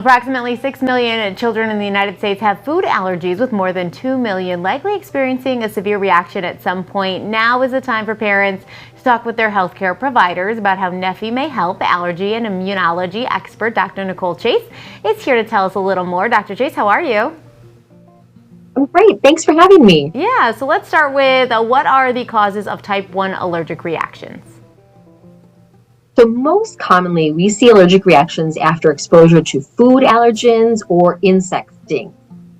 Approximately 6 million children in the United States have food allergies, with more than 2 million likely experiencing a severe reaction at some point. Now is the time for parents to talk with their healthcare providers about how Neffy may help. Allergy and immunology expert Dr. Nicole Chase is here to tell us a little more. Dr. Chase, how are you? I'm great. Thanks for having me. Yeah, so let's start with what are the causes of type 1 allergic reactions? So most commonly, we see allergic reactions after exposure to food allergens or insect sting.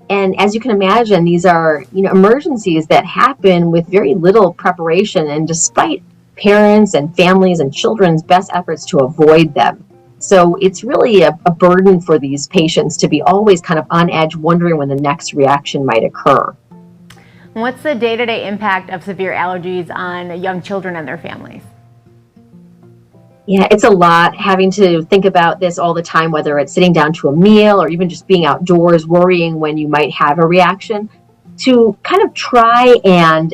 And as you can imagine, these are emergencies that happen with very little preparation, and despite parents and families and children's best efforts to avoid them. So it's really a burden for these patients to be always kind of on edge, wondering when the next reaction might occur. What's the day-to-day impact of severe allergies on young children and their families? Yeah, it's a lot, having to think about this all the time, whether it's sitting down to a meal or even just being outdoors, worrying when you might have a reaction. To kind of try and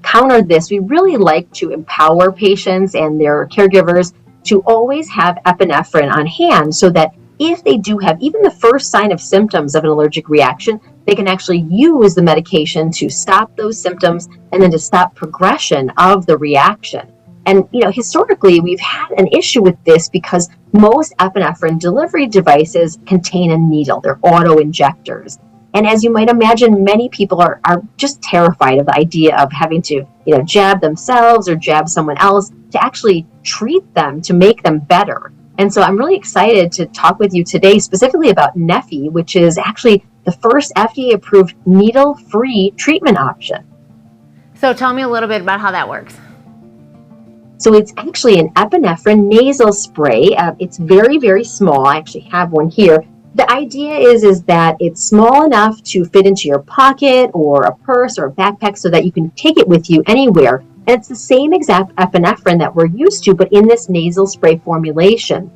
counter this, we really like to empower patients and their caregivers to always have epinephrine on hand, so that if they do have even the first sign of symptoms of an allergic reaction, they can actually use the medication to stop those symptoms and then to stop progression of the reaction. And, historically, we've had an issue with this because most epinephrine delivery devices contain a needle. They're auto injectors. And as you might imagine, many people are just terrified of the idea of having to, jab themselves or jab someone else to actually treat them, to make them better. And so I'm really excited to talk with you today specifically about Neffy, which is actually the first FDA-approved needle-free treatment option. So tell me a little bit about how that works. So it's actually an epinephrine nasal spray. It's very, very small. I actually have one here. The idea is that it's small enough to fit into your pocket or a purse or a backpack so that you can take it with you anywhere. And it's the same exact epinephrine that we're used to, but in this nasal spray formulation.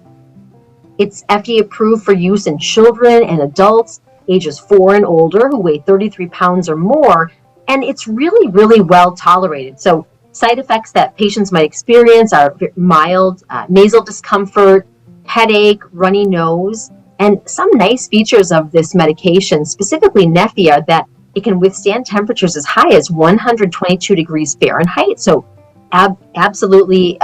It's FDA approved for use in children and adults ages 4 and older who weigh 33 pounds or more. And it's really, really well tolerated. So side effects that patients might experience are mild nasal discomfort, headache, runny nose, and some nice features of this medication, specifically Neffy, are that it can withstand temperatures as high as 122 degrees Fahrenheit. So absolutely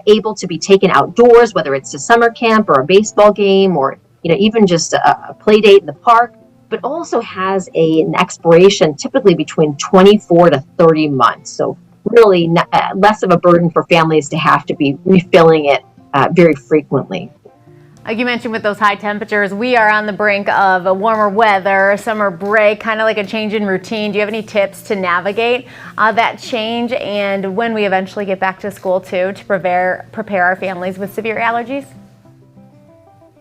able to be taken outdoors, whether it's to summer camp or a baseball game or even just a play date in the park, but also has an expiration typically between 24 to 30 months. So really less of a burden for families to have to be refilling it very frequently. Like you mentioned, with those high temperatures, we are on the brink of a warmer weather, summer break, kind of like a change in routine. Do you have any tips to navigate that change, and when we eventually get back to school too, to prepare our families with severe allergies?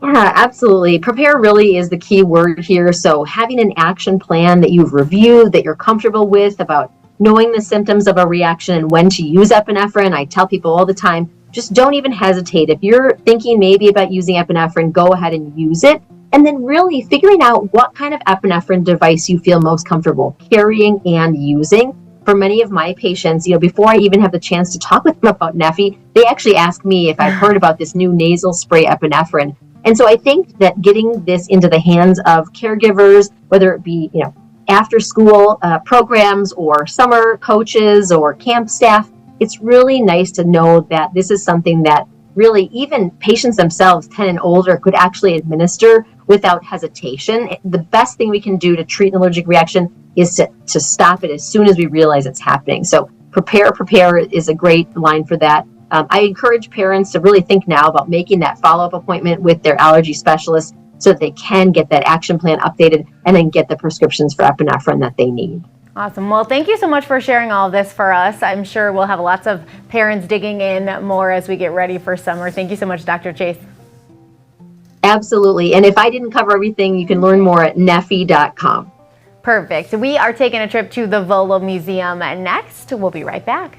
Yeah, absolutely. Prepare really is the key word here. So having an action plan that you've reviewed, that you're comfortable with, about knowing the symptoms of a reaction and when to use epinephrine. I tell people all the time, just don't even hesitate. If you're thinking maybe about using epinephrine, go ahead and use it. And then really figuring out what kind of epinephrine device you feel most comfortable carrying and using. For many of my patients, before I even have the chance to talk with them about Neffy, they actually ask me if I've heard about this new nasal spray epinephrine. And so I think that getting this into the hands of caregivers, whether it be, after school programs or summer coaches or camp staff, it's really nice to know that this is something that really even patients themselves, 10 and older, could actually administer without hesitation. The best thing we can do to treat an allergic reaction is to stop it as soon as we realize it's happening. So prepare is a great line for that. I encourage parents to really think now about making that follow-up appointment with their allergy specialist so that they can get that action plan updated and then get the prescriptions for epinephrine that they need. Awesome. Well, thank you so much for sharing all of this for us. I'm sure we'll have lots of parents digging in more as we get ready for summer. Thank you so much, Dr. Chase. Absolutely. And if I didn't cover everything, you can learn more at neffy.com. Perfect. We are taking a trip to the Volo Museum next. We'll be right back.